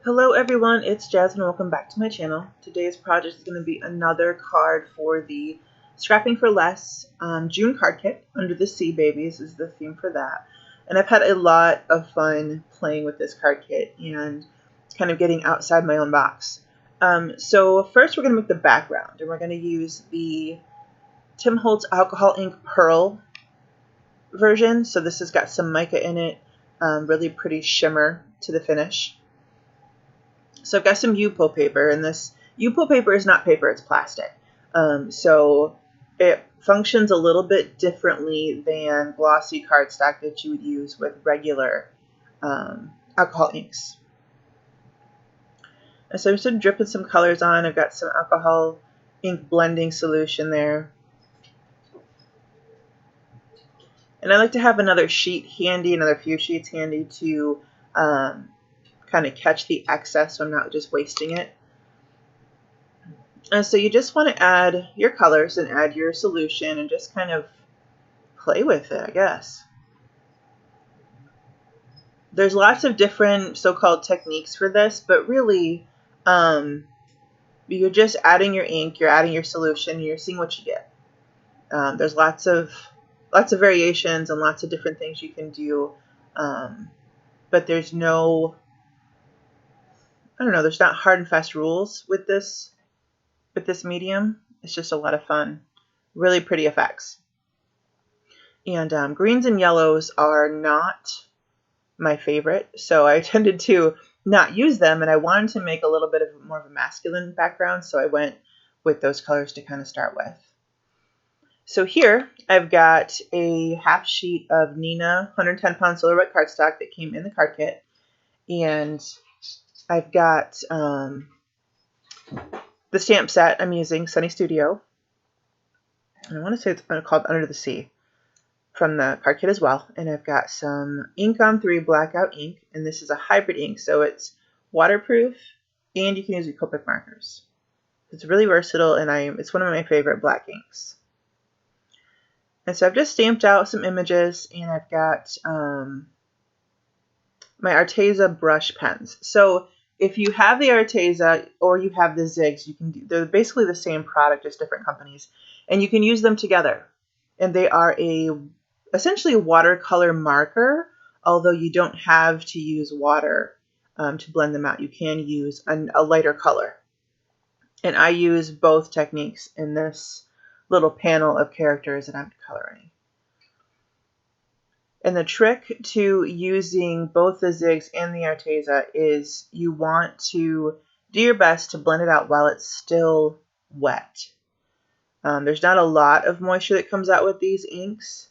Hello everyone, it's Jazz and welcome back to my channel. Today's project is going to be another card for the Scrapping for Less June card kit. Under the Sea Babies is the theme for that. And I've had a lot of fun playing with this card kit and kind of getting outside my own box. So first we're going to make the background, and we're going to use the Tim Holtz Alcohol Ink Pearl version. So this has got some mica in it, really pretty shimmer to the finish. So I've got some Yupo paper, and this Yupo paper is not paper, it's plastic. So it functions a little bit differently than glossy cardstock that you would use with regular alcohol inks. And so I'm just dripping some colors on. I've got some alcohol ink blending solution there. And I like to have another sheet handy, another few sheets handy to kind of catch the excess so I'm not just wasting it. And so you just want to add your colors and add your solution and just kind of play with it, I guess. There's lots of different so-called techniques for this, but really you're just adding your ink, you're adding your solution, and you're seeing what you get. There's lots of variations and lots of different things you can do, but there's no, there's not hard and fast rules with this medium. It's just a lot of fun, really pretty effects. And greens and yellows are not my favorite, so I tended to not use them, and I wanted to make a little bit of more of a masculine background, so I went with those colors to kind of start with. So here I've got a half sheet of Nina 110-pound silhouette cardstock that came in the card kit, and I've got the stamp set I'm using, Sunny Studio, and I want to say it's called Under the Sea, from the card kit as well. And I've got some ink on 3 Blackout ink, and this is a hybrid ink, so it's waterproof and you can use Copic markers. It's really versatile, and it's one of my favorite black inks. And so I've just stamped out some images, and I've got my Arteza brush pens. So if you have the Arteza or you have the Zigs, they're basically the same product, just different companies, and you can use them together. And they are essentially a watercolor marker, although you don't have to use water to blend them out. You can use a lighter color. And I use both techniques in this little panel of characters that I'm coloring. And the trick to using both the Zigs and the Arteza is you want to do your best to blend it out while it's still wet. There's not a lot of moisture that comes out with these inks,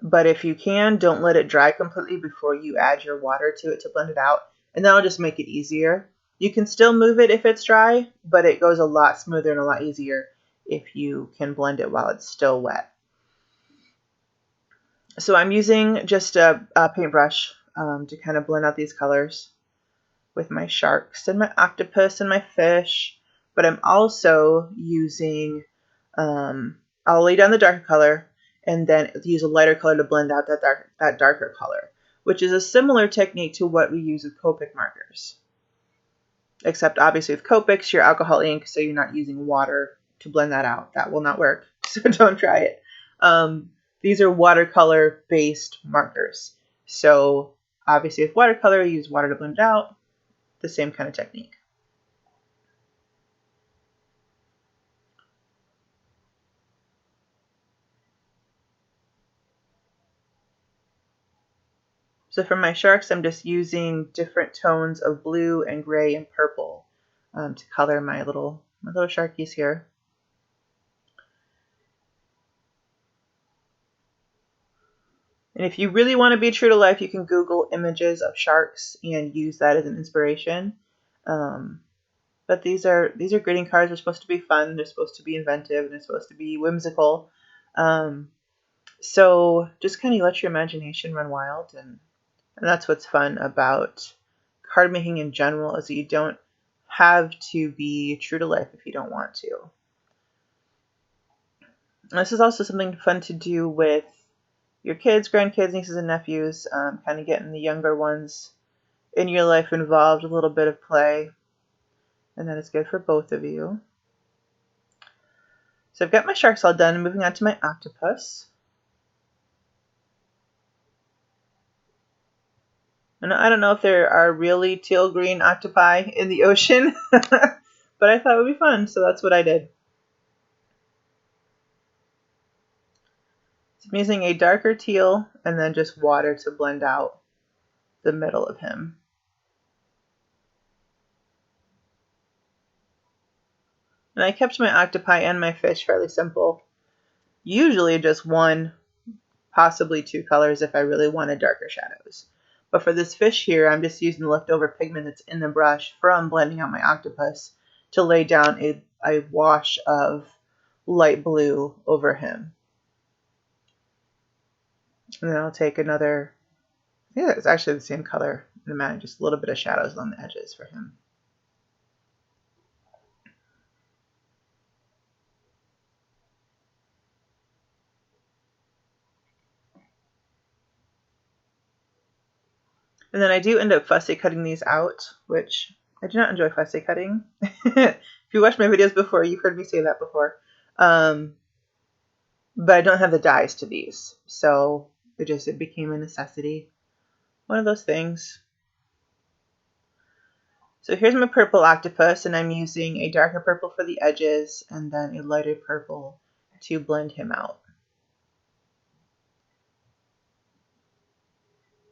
but if you can, don't let it dry completely before you add your water to it to blend it out, and that'll just make it easier. You can still move it if it's dry, but it goes a lot smoother and a lot easier if you can blend it while it's still wet. So I'm using just a paintbrush to kind of blend out these colors with my sharks and my octopus and my fish, but I'm also using, I'll lay down the darker color and then use a lighter color to blend out that darker color, which is a similar technique to what we use with Copic markers. Except obviously with Copics, you're alcohol ink, so you're not using water to blend that out. That will not work, so don't try it. These are watercolor-based markers. So obviously with watercolor, you use water to blend it out, the same kind of technique. So for my sharks, I'm just using different tones of blue and gray and purple to color my little sharkies here. And if you really want to be true to life, you can Google images of sharks and use that as an inspiration. But these are greeting cards. They're supposed to be fun. They're supposed to be inventive. And they're supposed to be whimsical. So just kind of let your imagination run wild, and that's what's fun about card making in general, is that you don't have to be true to life if you don't want to. And this is also something fun to do with your kids, grandkids, nieces, and nephews, kind of getting the younger ones in your life involved a little bit of play, and that is good for both of you. So I've got my sharks all done. Moving on to my octopus. And I don't know if there are really teal green octopi in the ocean, but I thought it would be fun, so that's what I did. So I'm using a darker teal and then just water to blend out the middle of him. And I kept my octopi and my fish fairly simple. Usually just one, possibly two colors if I really wanted darker shadows. But for this fish here, I'm just using the leftover pigment that's in the brush from blending out my octopus to lay down a wash of light blue over him. And then I'll take another, yeah, it's actually the same color in a matter, just a little bit of shadows along the edges for him. And then I do end up fussy cutting these out, which I do not enjoy fussy cutting. If you watched my videos before, you've heard me say that before. But I don't have the dies to these, so it became a necessity. One of those things. So here's my purple octopus, and I'm using a darker purple for the edges and then a lighter purple to blend him out.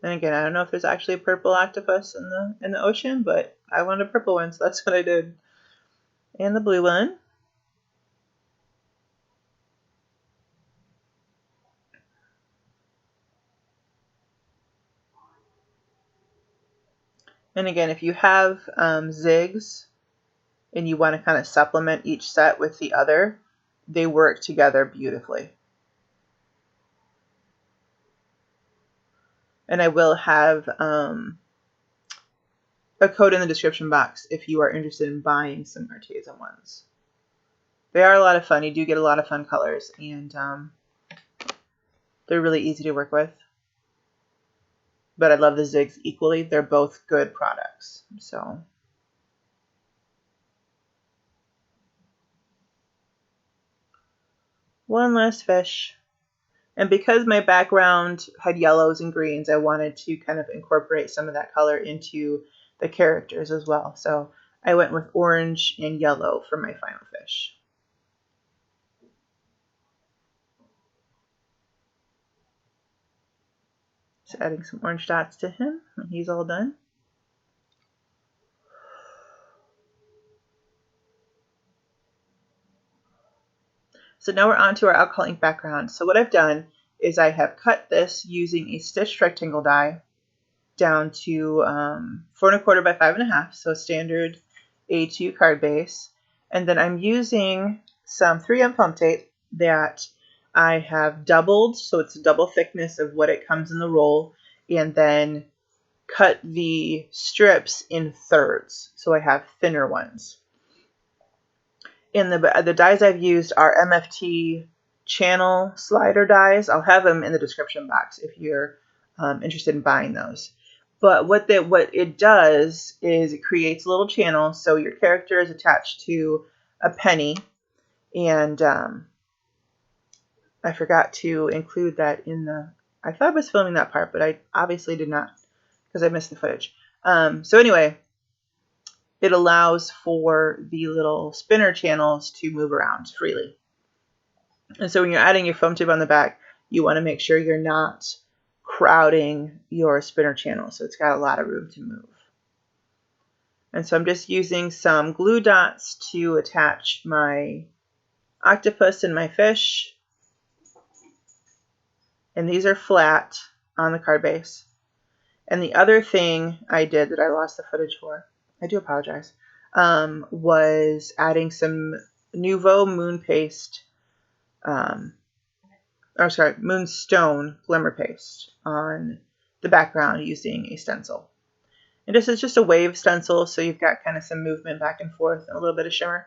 And again, I don't know if there's actually a purple octopus in the ocean, but I wanted a purple one, so that's what I did. And the blue one. And again, if you have zigs and you want to kind of supplement each set with the other, they work together beautifully. And I will have a code in the description box if you are interested in buying some Arteza ones. They are a lot of fun. You do get a lot of fun colors, and they're really easy to work with. But I love the zigs equally. They're both good products. So one last fish. And because my background had yellows and greens, I wanted to kind of incorporate some of that color into the characters as well. So I went with orange and yellow for my final fish. So adding some orange dots to him when he's all done. So now we're on to our alcohol ink background. So what I've done is I have cut this using a stitched rectangle die down to 4 1/4 by 5 1/2, so standard A2 card base. And then I'm using some 3M foam tape that I have doubled, so it's a double thickness of what it comes in the roll, and then cut the strips in thirds, so I have thinner ones. And the dies I've used are MFT Channel slider dies. I'll have them in the description box if you're interested in buying those. But what it does is it creates a little channel, so your character is attached to a penny, and I forgot to include that in the. I thought I was filming that part, but I obviously did not because I missed the footage. So anyway, it allows for the little spinner channels to move around freely. And so when you're adding your foam tape on the back, you want to make sure you're not crowding your spinner channel, so it's got a lot of room to move. And so I'm just using some glue dots to attach my octopus and my fish. And these are flat on the card base. And the other thing I did that I lost the footage for, I do apologize, was adding some Nuvo Moonstone Glimmer paste on the background using a stencil. And this is just a wave stencil, so you've got kind of some movement back and forth and a little bit of shimmer.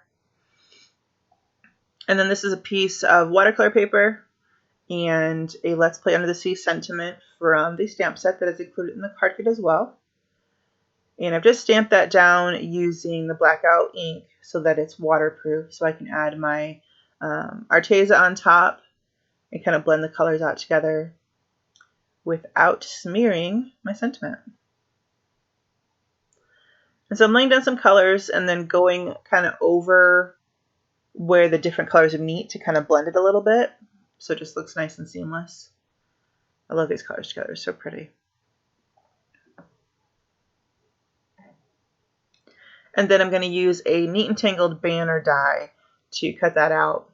And then this is a piece of watercolor paper and a Let's Play Under the Sea sentiment from the stamp set that is included in the card kit as well. And I've just stamped that down using the Blackout ink so that it's waterproof, so I can add my Arteza on top and kind of blend the colors out together without smearing my sentiment. And so I'm laying down some colors and then going kind of over where the different colors meet to kind of blend it a little bit, so it just looks nice and seamless. I love these colors together, so pretty. And then I'm going to use a Neat and Tangled banner die to cut that out.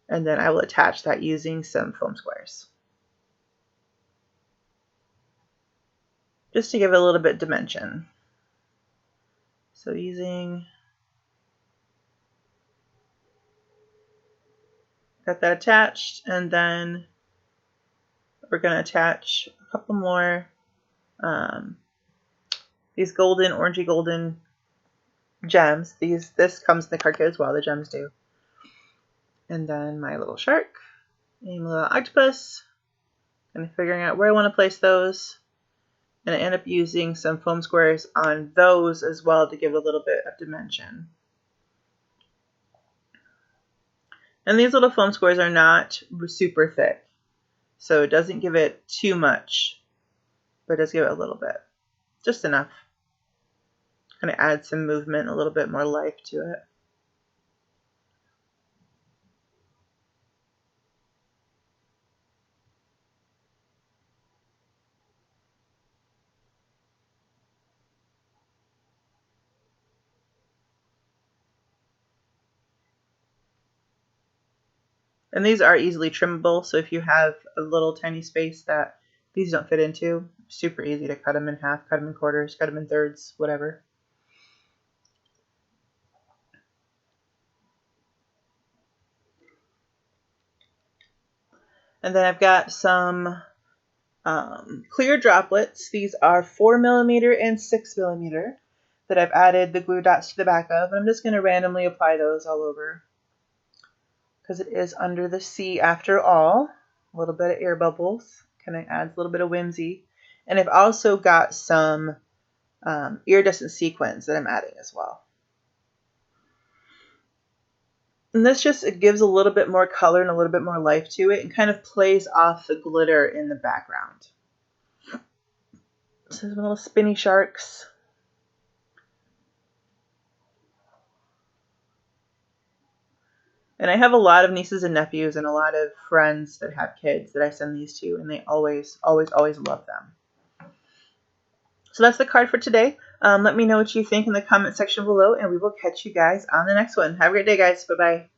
And then I will attach that using some foam squares, just to give it a little bit of dimension. So got that attached, and then we're going to attach a couple more these golden, orangey golden gems. This comes in the card kit as well, the gems do. And then my little shark and my little octopus, kind of figuring out where I want to place those. And I end up using some foam squares on those as well to give it a little bit of dimension. And these little foam squares are not super thick, so it doesn't give it too much, but it does give it a little bit, just enough. Kind of add some movement, a little bit more life to it. And these are easily trimmable, so if you have a little tiny space that these don't fit into, super easy to cut them in half, cut them in quarters, cut them in thirds, whatever. And then I've got some clear droplets. These are 4mm and 6mm that I've added the glue dots to the back of. And I'm just going to randomly apply those all over, because it is under the sea after all. A little bit of air bubbles kind of adds a little bit of whimsy. And I've also got some iridescent sequins that I'm adding as well. And this just, it gives a little bit more color and a little bit more life to it, and kind of plays off the glitter in the background. So there's my little spinny sharks. And I have a lot of nieces and nephews and a lot of friends that have kids that I send these to, and they always, always, always love them. So that's the card for today. Let me know what you think in the comment section below, and we will catch you guys on the next one. Have a great day, guys. Bye-bye.